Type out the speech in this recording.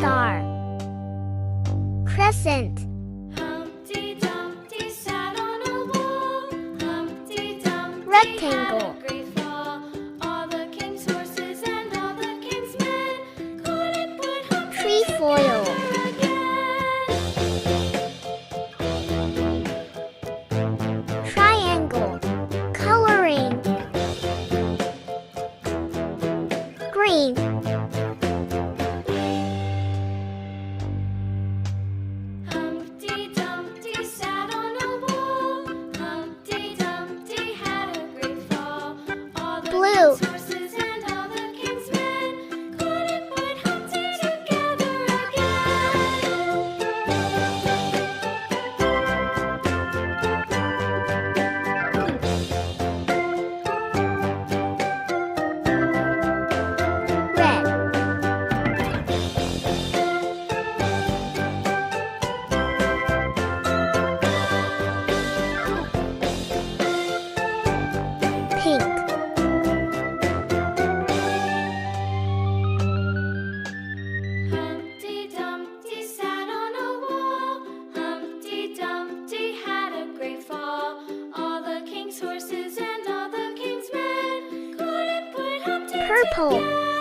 star. Crescent. Humpty Dumpty sat on a wall. Humpty Dumpty Rectangle. had a great fall. All the king's horses and all the king's men couldn't put Humpty Trefoil. together again. Triangle. Coloring. Green. Humpty Dumpty sat on a wall. Humpty Dumpty had a great fall. All the Blue. king's horses and all the king's men couldn't put Humpty together Red. Pink. Humpty Dumpty sat on a wall. Humpty Dumpty had a great fall. All the king's horses and all the king's men couldn't put Humpty Purple. together